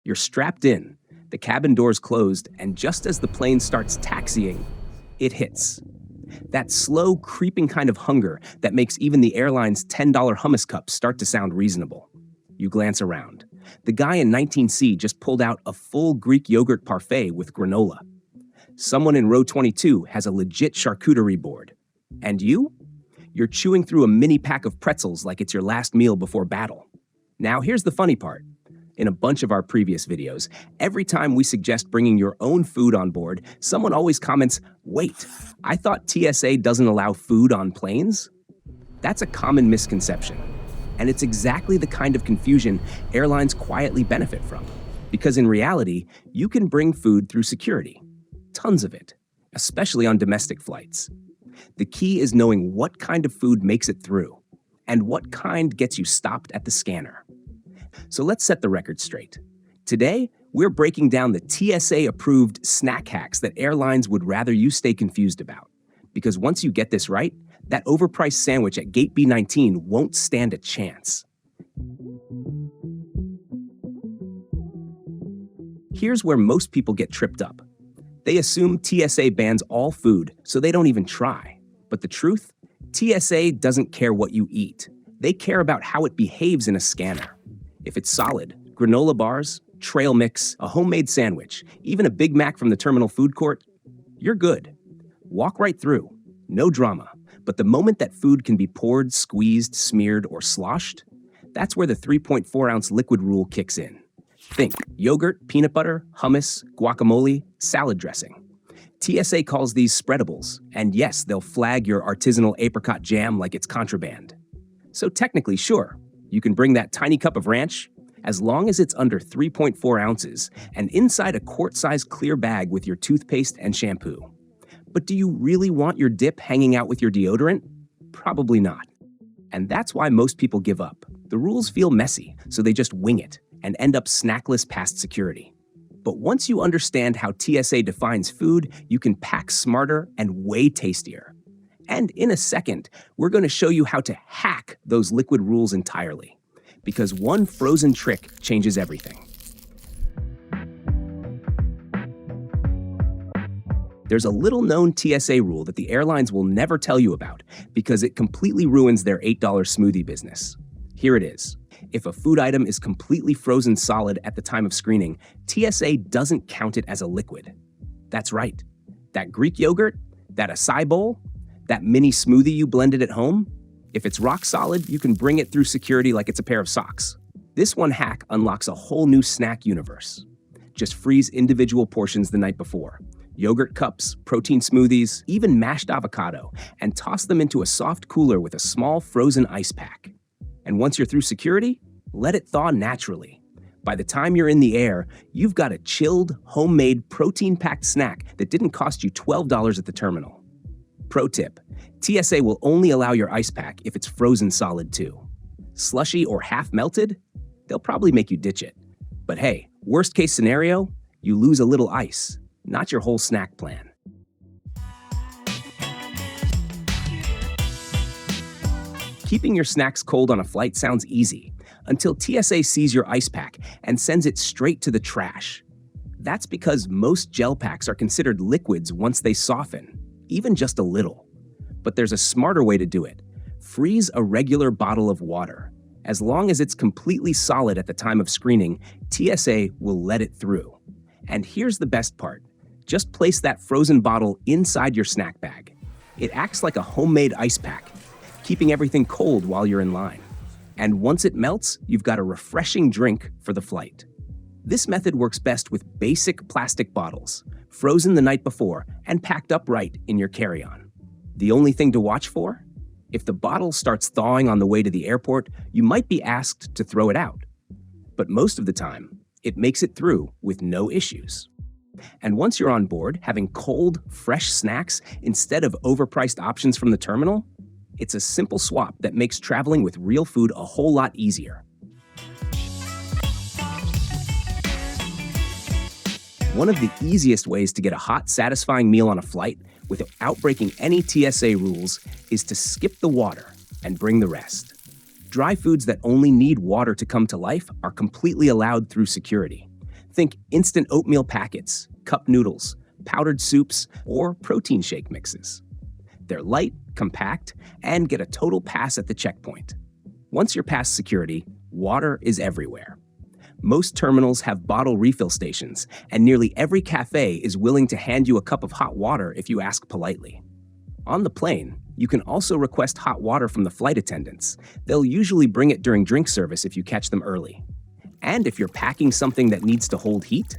You're strapped in, the cabin doors closed, and just as the plane starts taxiing, it hits. That slow, creeping kind of hunger that makes even the airline's $10 hummus cups start to sound reasonable. You glance around. The guy in 19C just pulled out a full Greek yogurt parfait with granola. Someone in row 22 has a legit charcuterie board. And you? You're chewing through a mini pack of pretzels like it's your last meal before battle. Now, here's the funny part. In a bunch of our previous videos, every time we suggest bringing your own food on board, someone always comments, "Wait, I thought TSA doesn't allow food on planes?" That's a common misconception. And it's exactly the kind of confusion airlines quietly benefit from. Because in reality, you can bring food through security. Tons of it, especially on domestic flights. The key is knowing what kind of food makes it through, and what kind gets you stopped at the scanner. So let's set the record straight. Today, we're breaking down the TSA-approved snack hacks that airlines would rather you stay confused about. Because once you get this right, that overpriced sandwich at gate B19 won't stand a chance. Here's where most people get tripped up. They assume TSA bans all food, so they don't even try. But the truth? TSA doesn't care what you eat. They care about how it behaves in a scanner. If it's solid, granola bars, trail mix, a homemade sandwich, even a Big Mac from the terminal food court, you're good. Walk right through. No drama. But the moment that food can be poured, squeezed, smeared, or sloshed, that's where the 3.4-ounce liquid rule kicks in. Think yogurt, peanut butter, hummus, guacamole, salad dressing. TSA calls these spreadables, and yes, they'll flag your artisanal apricot jam like it's contraband. So technically, sure, you can bring that tiny cup of ranch, as long as it's under 3.4 ounces and inside a quart-sized clear bag with your toothpaste and shampoo. But do you really want your dip hanging out with your deodorant? Probably not. And that's why most people give up. The rules feel messy, so they just wing it and end up snackless past security. But once you understand how TSA defines food, you can pack smarter and way tastier. And in a second, we're going to show you how to hack those liquid rules entirely. Because one frozen trick changes everything. There's a little-known TSA rule that the airlines will never tell you about because it completely ruins their $8 smoothie business. Here it is. If a food item is completely frozen solid at the time of screening, TSA doesn't count it as a liquid. That's right. That Greek yogurt, that acai bowl, that mini smoothie you blended at home, if it's rock solid, you can bring it through security like it's a pair of socks. This one hack unlocks a whole new snack universe. Just freeze individual portions the night before. Yogurt cups, protein smoothies, even mashed avocado, and toss them into a soft cooler with a small frozen ice pack. And once you're through security, let it thaw naturally. By the time you're in the air, you've got a chilled, homemade, protein-packed snack that didn't cost you $12 at the terminal. Pro tip, TSA will only allow your ice pack if it's frozen solid too. Slushy or half melted? They'll probably make you ditch it. But hey, worst case scenario, you lose a little ice, not your whole snack plan. Keeping your snacks cold on a flight sounds easy, until TSA sees your ice pack and sends it straight to the trash. That's because most gel packs are considered liquids once they soften, even just a little. But there's a smarter way to do it. Freeze a regular bottle of water. As long as it's completely solid at the time of screening, TSA will let it through. And here's the best part. Just place that frozen bottle inside your snack bag. It acts like a homemade ice pack, keeping everything cold while you're in line. And once it melts, you've got a refreshing drink for the flight. This method works best with basic plastic bottles, frozen the night before and packed up right in your carry-on. The only thing to watch for? If the bottle starts thawing on the way to the airport, you might be asked to throw it out. But most of the time, it makes it through with no issues. And once you're on board, having cold, fresh snacks instead of overpriced options from the terminal, it's a simple swap that makes traveling with real food a whole lot easier. One of the easiest ways to get a hot, satisfying meal on a flight without breaking any TSA rules is to skip the water and bring the rest. Dry foods that only need water to come to life are completely allowed through security. Think instant oatmeal packets, cup noodles, powdered soups, or protein shake mixes. They're light, compact, and get a total pass at the checkpoint. Once you're past security, water is everywhere. Most terminals have bottle refill stations, and nearly every cafe is willing to hand you a cup of hot water if you ask politely. On the plane, you can also request hot water from the flight attendants. They'll usually bring it during drink service if you catch them early. And if you're packing something that needs to hold heat,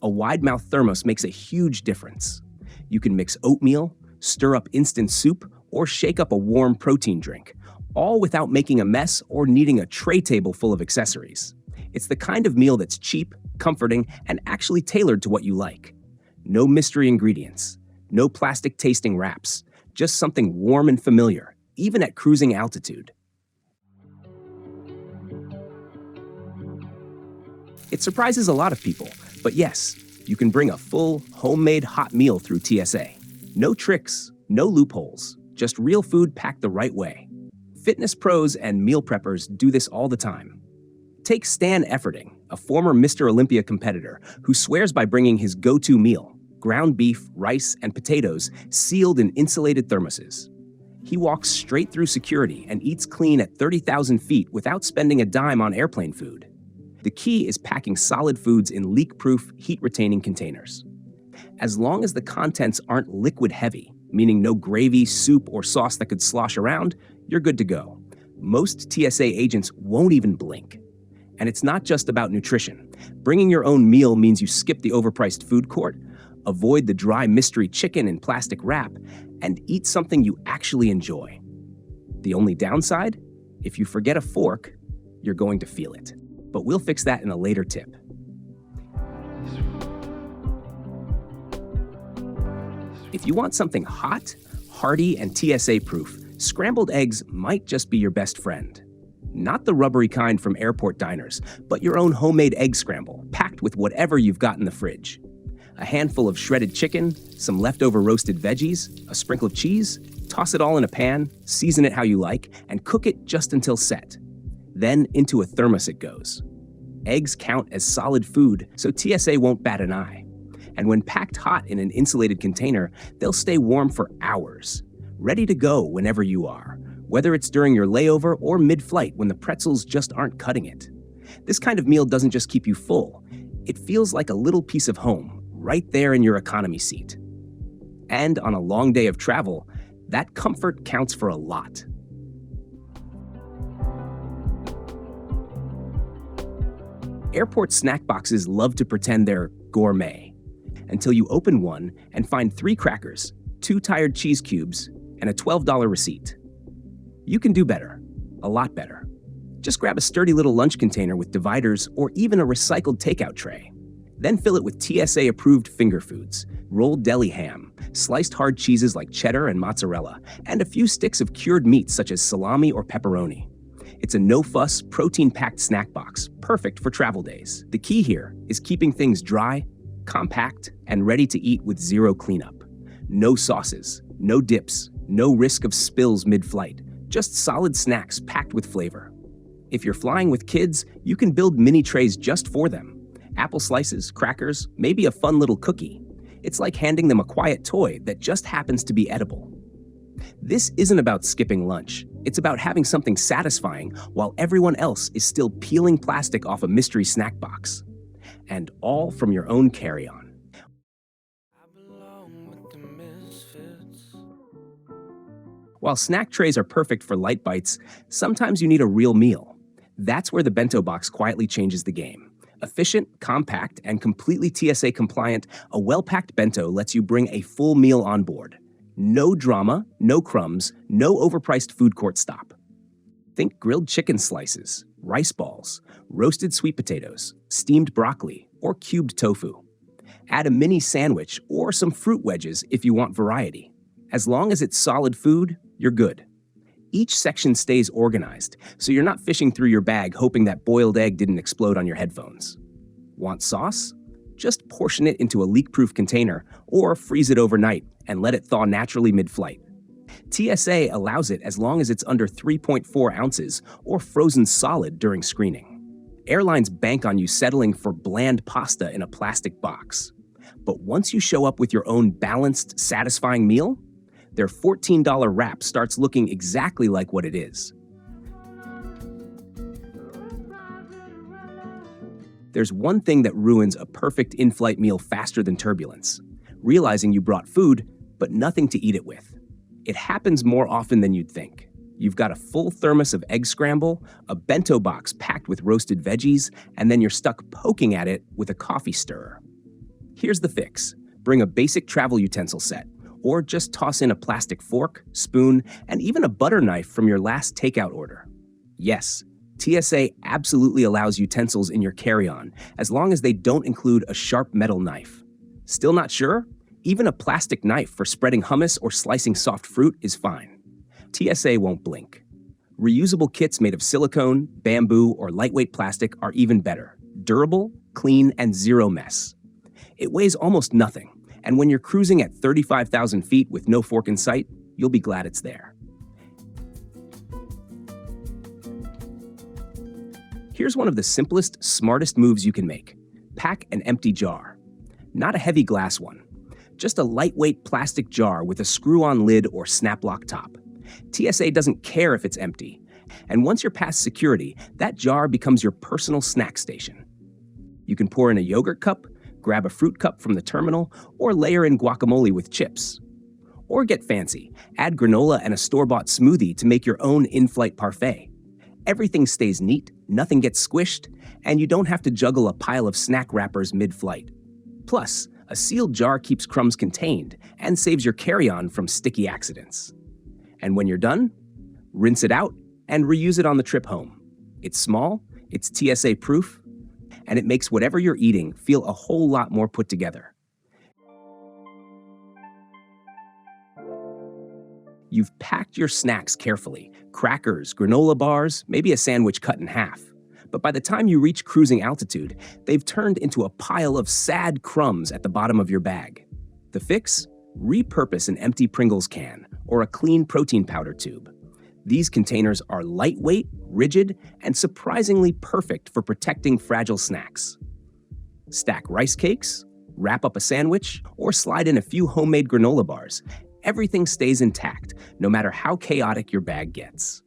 a wide-mouth thermos makes a huge difference. You can mix oatmeal, stir up instant soup, or shake up a warm protein drink, all without making a mess or needing a tray table full of accessories. It's the kind of meal that's cheap, comforting, and actually tailored to what you like. No mystery ingredients, no plastic-tasting wraps, just something warm and familiar, even at cruising altitude. It surprises a lot of people, but yes, you can bring a full, homemade hot meal through TSA. No tricks, no loopholes, just real food packed the right way. Fitness pros and meal preppers do this all the time. Take Stan Efferding, a former Mr. Olympia competitor who swears by bringing his go-to meal, ground beef, rice, and potatoes sealed in insulated thermoses. He walks straight through security and eats clean at 30,000 feet without spending a dime on airplane food. The key is packing solid foods in leak-proof, heat-retaining containers. As long as the contents aren't liquid-heavy, meaning no gravy, soup, or sauce that could slosh around, you're good to go. Most TSA agents won't even blink. And it's not just about nutrition. Bringing your own meal means you skip the overpriced food court, avoid the dry mystery chicken in plastic wrap, and eat something you actually enjoy. The only downside? If you forget a fork, you're going to feel it. But we'll fix that in a later tip. If you want something hot, hearty, and TSA-proof, scrambled eggs might just be your best friend. Not the rubbery kind from airport diners, but your own homemade egg scramble, packed with whatever you've got in the fridge. A handful of shredded chicken, some leftover roasted veggies, a sprinkle of cheese, toss it all in a pan, season it how you like, and cook it just until set. Then into a thermos it goes. Eggs count as solid food, so TSA won't bat an eye. And when packed hot in an insulated container, they'll stay warm for hours, ready to go whenever you are, whether it's during your layover or mid-flight when the pretzels just aren't cutting it. This kind of meal doesn't just keep you full. It feels like a little piece of home, right there in your economy seat. And on a long day of travel, that comfort counts for a lot. Airport snack boxes love to pretend they're gourmet, until you open one and find 3 crackers, 2 tired cheese cubes, and a $12 receipt. You can do better, a lot better. Just grab a sturdy little lunch container with dividers or even a recycled takeout tray. Then fill it with TSA-approved finger foods, rolled deli ham, sliced hard cheeses like cheddar and mozzarella, and a few sticks of cured meats such as salami or pepperoni. It's a no-fuss, protein-packed snack box, perfect for travel days. The key here is keeping things dry, compact, and ready to eat with zero cleanup. No sauces, no dips, no risk of spills mid-flight, just solid snacks packed with flavor. If you're flying with kids, you can build mini trays just for them. Apple slices, crackers, maybe a fun little cookie. It's like handing them a quiet toy that just happens to be edible. This isn't about skipping lunch. It's about having something satisfying while everyone else is still peeling plastic off a mystery snack box. And all from your own carry-on. While snack trays are perfect for light bites, sometimes you need a real meal. That's where the Bento box quietly changes the game. Efficient, compact, and completely TSA compliant, a well-packed Bento lets you bring a full meal on board. No drama, no crumbs, no overpriced food court stop. Think grilled chicken slices, rice balls, roasted sweet potatoes, steamed broccoli, or cubed tofu. Add a mini sandwich or some fruit wedges if you want variety. As long as it's solid food, you're good. Each section stays organized, so you're not fishing through your bag hoping that boiled egg didn't explode on your headphones. Want sauce? Just portion it into a leak-proof container or freeze it overnight and let it thaw naturally mid-flight. TSA allows it as long as it's under 3.4 ounces or frozen solid during screening. Airlines bank on you settling for bland pasta in a plastic box. But once you show up with your own balanced, satisfying meal, their $14 wrap starts looking exactly like what it is. There's one thing that ruins a perfect in-flight meal faster than turbulence: realizing you brought food, but nothing to eat it with. It happens more often than you'd think. You've got a full thermos of egg scramble, a bento box packed with roasted veggies, and then you're stuck poking at it with a coffee stirrer. Here's the fix: bring a basic travel utensil set, or just toss in a plastic fork, spoon, and even a butter knife from your last takeout order. Yes, TSA absolutely allows utensils in your carry-on, as long as they don't include a sharp metal knife. Still not sure? Even a plastic knife for spreading hummus or slicing soft fruit is fine. TSA won't blink. Reusable kits made of silicone, bamboo, or lightweight plastic are even better: durable, clean, and zero mess. It weighs almost nothing, and when you're cruising at 35,000 feet with no fork in sight, you'll be glad it's there. Here's one of the simplest, smartest moves you can make: pack an empty jar. Not a heavy glass one, just a lightweight plastic jar with a screw-on lid or snap-lock top. TSA doesn't care if it's empty, and once you're past security, that jar becomes your personal snack station. You can pour in a yogurt cup, grab a fruit cup from the terminal, or layer in guacamole with chips. Or get fancy, add granola and a store-bought smoothie to make your own in-flight parfait. Everything stays neat, nothing gets squished, and you don't have to juggle a pile of snack wrappers mid-flight. Plus, a sealed jar keeps crumbs contained and saves your carry-on from sticky accidents. And when you're done, rinse it out and reuse it on the trip home. It's small, it's TSA-proof, and it makes whatever you're eating feel a whole lot more put together. You've packed your snacks carefully: crackers, granola bars, maybe a sandwich cut in half. But by the time you reach cruising altitude, they've turned into a pile of sad crumbs at the bottom of your bag. The fix? Repurpose an empty Pringles can or a clean protein powder tube. These containers are lightweight, rigid, and surprisingly perfect for protecting fragile snacks. Stack rice cakes, wrap up a sandwich, or slide in a few homemade granola bars. Everything stays intact, no matter how chaotic your bag gets.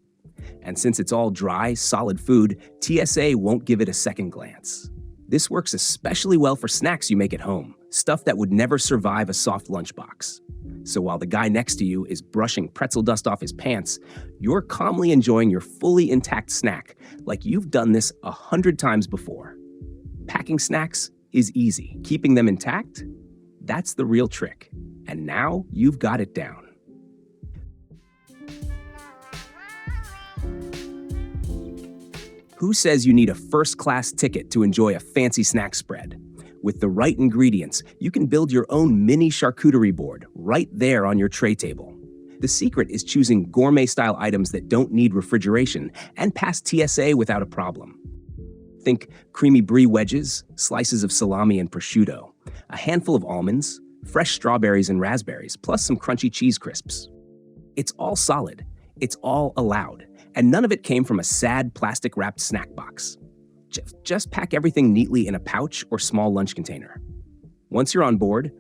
And since it's all dry, solid food, TSA won't give it a second glance. This works especially well for snacks you make at home, stuff that would never survive a soft lunchbox. So while the guy next to you is brushing pretzel dust off his pants, you're calmly enjoying your fully intact snack like you've done this 100 times before. Packing snacks is easy. Keeping them intact? That's the real trick. And now you've got it down. Who says you need a first-class ticket to enjoy a fancy snack spread? With the right ingredients, you can build your own mini charcuterie board right there on your tray table. The secret is choosing gourmet-style items that don't need refrigeration and pass TSA without a problem. Think creamy brie wedges, slices of salami and prosciutto, a handful of almonds, fresh strawberries and raspberries, plus some crunchy cheese crisps. It's all solid, it's all allowed, and none of it came from a sad plastic-wrapped snack box. Just pack everything neatly in a pouch or small lunch container. Once you're on board,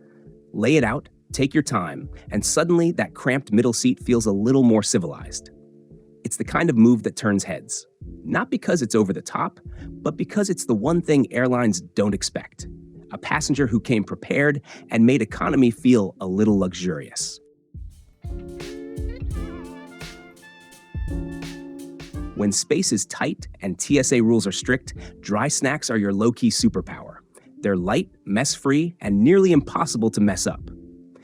lay it out, take your time, and suddenly that cramped middle seat feels a little more civilized. It's the kind of move that turns heads, not because it's over the top, but because it's the one thing airlines don't expect: a passenger who came prepared and made economy feel a little luxurious. When space is tight and TSA rules are strict, dry snacks are your low-key superpower. They're light, mess-free, and nearly impossible to mess up.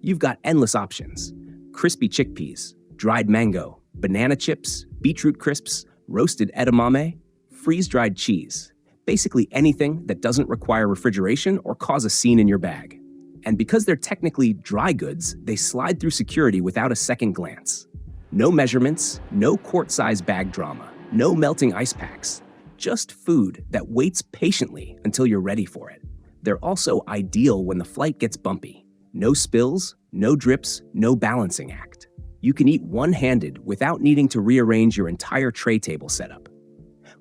You've got endless options: crispy chickpeas, dried mango, banana chips, beetroot crisps, roasted edamame, freeze-dried cheese. Basically anything that doesn't require refrigeration or cause a scene in your bag. And because they're technically dry goods, they slide through security without a second glance. No measurements, no quart-size bag drama, no melting ice packs. Just food that waits patiently until you're ready for it. They're also ideal when the flight gets bumpy. No spills, no drips, no balancing act. You can eat one-handed without needing to rearrange your entire tray table setup.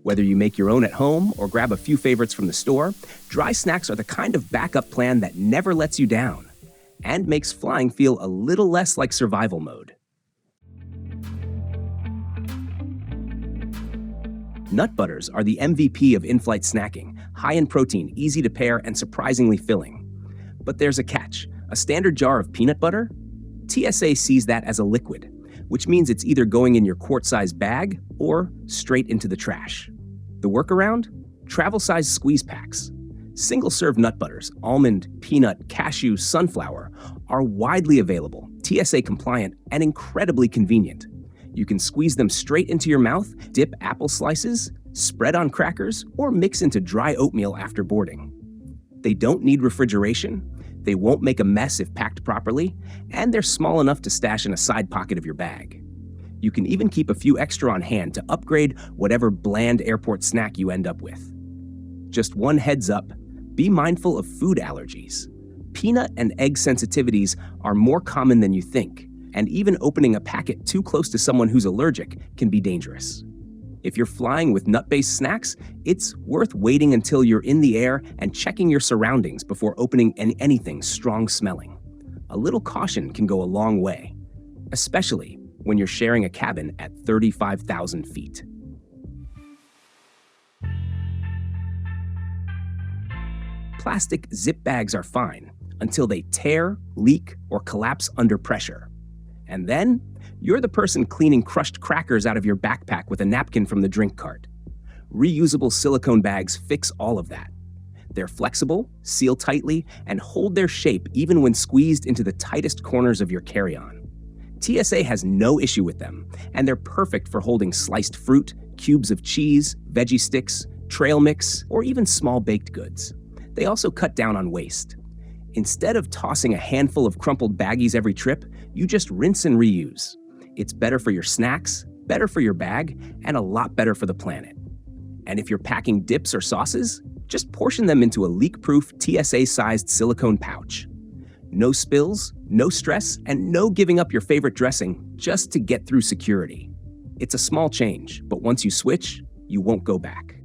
Whether you make your own at home or grab a few favorites from the store, dry snacks are the kind of backup plan that never lets you down and makes flying feel a little less like survival mode. Nut butters are the MVP of in-flight snacking, high in protein, easy to pair, and surprisingly filling. But there's a catch. A standard jar of peanut butter? TSA sees that as a liquid, which means it's either going in your quart-sized bag or straight into the trash. The workaround? Travel-sized squeeze packs. Single-serve nut butters, almond, peanut, cashew, sunflower, are widely available, TSA compliant, and incredibly convenient. You can squeeze them straight into your mouth, dip apple slices, spread on crackers, or mix into dry oatmeal after boarding. They don't need refrigeration, they won't make a mess if packed properly, and they're small enough to stash in a side pocket of your bag. You can even keep a few extra on hand to upgrade whatever bland airport snack you end up with. Just one heads up, be mindful of food allergies. Peanut and egg sensitivities are more common than you think, and even opening a packet too close to someone who's allergic can be dangerous. If you're flying with nut-based snacks, it's worth waiting until you're in the air and checking your surroundings before opening anything strong-smelling. A little caution can go a long way, especially when you're sharing a cabin at 35,000 feet. Plastic zip bags are fine until they tear, leak, or collapse under pressure. And then, you're the person cleaning crushed crackers out of your backpack with a napkin from the drink cart. Reusable silicone bags fix all of that. They're flexible, seal tightly, and hold their shape even when squeezed into the tightest corners of your carry-on. TSA has no issue with them, and they're perfect for holding sliced fruit, cubes of cheese, veggie sticks, trail mix, or even small baked goods. They also cut down on waste. Instead of tossing a handful of crumpled baggies every trip, you just rinse and reuse. It's better for your snacks, better for your bag, and a lot better for the planet. And if you're packing dips or sauces, just portion them into a leak-proof TSA-sized silicone pouch. No spills, no stress, and no giving up your favorite dressing just to get through security. It's a small change, but once you switch, you won't go back.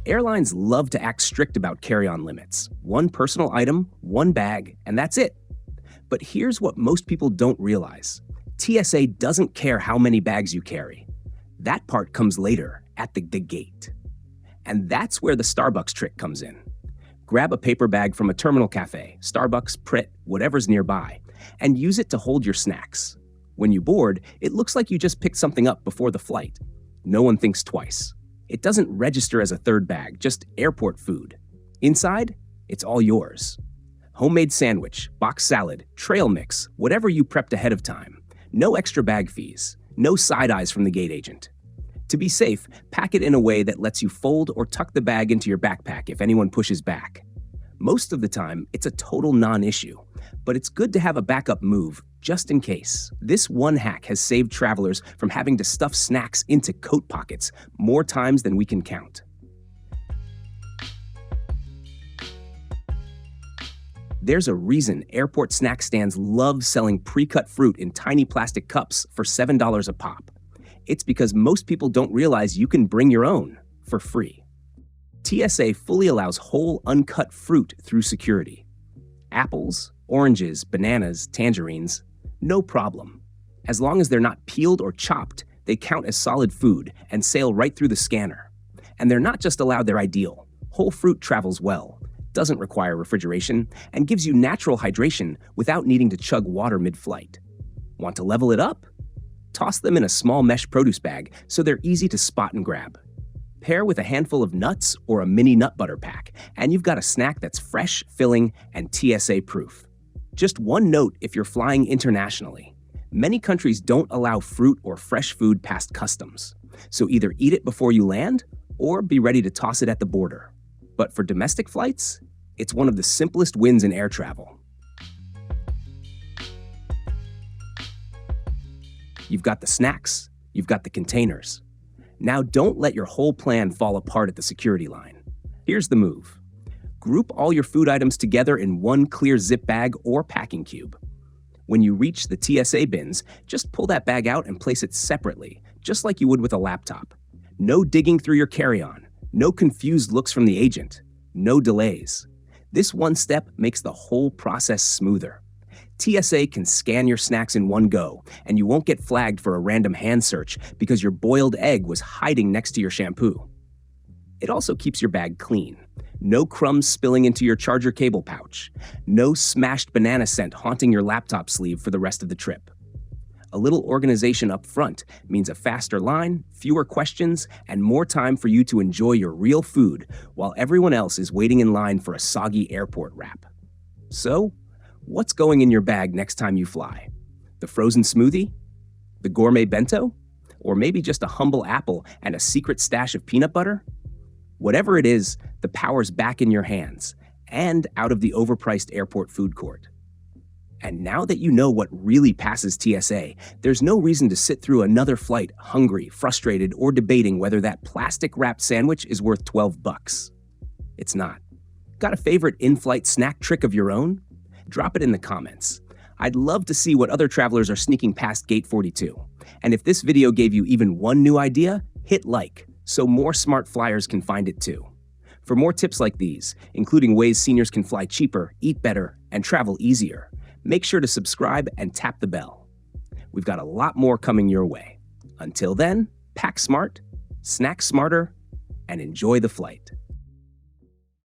Airlines love to act strict about carry-on limits. One personal item, one bag, and that's it. But here's what most people don't realize. TSA doesn't care how many bags you carry. That part comes later, at the gate. And that's where the Starbucks trick comes in. Grab a paper bag from a terminal cafe, Starbucks, Pret, whatever's nearby, and use it to hold your snacks. When you board, it looks like you just picked something up before the flight. No one thinks twice. It doesn't register as a third bag, just airport food. Inside, it's all yours. Homemade sandwich, box salad, trail mix, whatever you prepped ahead of time. No extra bag fees, no side eyes from the gate agent. To be safe, pack it in a way that lets you fold or tuck the bag into your backpack if anyone pushes back. Most of the time, it's a total non-issue, but it's good to have a backup move just in case. This one hack has saved travelers from having to stuff snacks into coat pockets more times than we can count. There's a reason airport snack stands love selling pre-cut fruit in tiny plastic cups for $7 a pop. It's because most people don't realize you can bring your own for free. TSA fully allows whole, uncut fruit through security. Apples, oranges, bananas, tangerines, no problem. As long as they're not peeled or chopped, they count as solid food and sail right through the scanner. And they're not just allowed, they're ideal. Whole fruit travels well, doesn't require refrigeration, and gives you natural hydration without needing to chug water mid-flight. Want to level it up? Toss them in a small mesh produce bag so they're easy to spot and grab. Pair with a handful of nuts or a mini nut butter pack, and you've got a snack that's fresh, filling, and TSA-proof. Just one note if you're flying internationally. Many countries don't allow fruit or fresh food past customs, so either eat it before you land or be ready to toss it at the border. But for domestic flights, it's one of the simplest wins in air travel. You've got the snacks, you've got the containers. Now don't let your whole plan fall apart at the security line. Here's the move. Group all your food items together in one clear zip bag or packing cube. When you reach the TSA bins, just pull that bag out and place it separately, just like you would with a laptop. No digging through your carry-on, no confused looks from the agent, no delays. This one step makes the whole process smoother. TSA can scan your snacks in one go, and you won't get flagged for a random hand search because your boiled egg was hiding next to your shampoo. It also keeps your bag clean. No crumbs spilling into your charger cable pouch. No smashed banana scent haunting your laptop sleeve for the rest of the trip. A little organization up front means a faster line, fewer questions, and more time for you to enjoy your real food while everyone else is waiting in line for a soggy airport wrap. So, what's going in your bag next time you fly? The frozen smoothie? The gourmet bento? Or maybe just a humble apple and a secret stash of peanut butter? Whatever it is, the power's back in your hands and out of the overpriced airport food court. And now that you know what really passes TSA, there's no reason to sit through another flight hungry, frustrated, or debating whether that plastic-wrapped sandwich is worth $12. It's not. Got a favorite in-flight snack trick of your own? Drop it in the comments. I'd love to see what other travelers are sneaking past Gate 42. And if this video gave you even one new idea, hit like, so more smart flyers can find it too. For more tips like these, including ways seniors can fly cheaper, eat better, and travel easier, make sure to subscribe and tap the bell. We've got a lot more coming your way. Until then, pack smart, snack smarter, and enjoy the flight.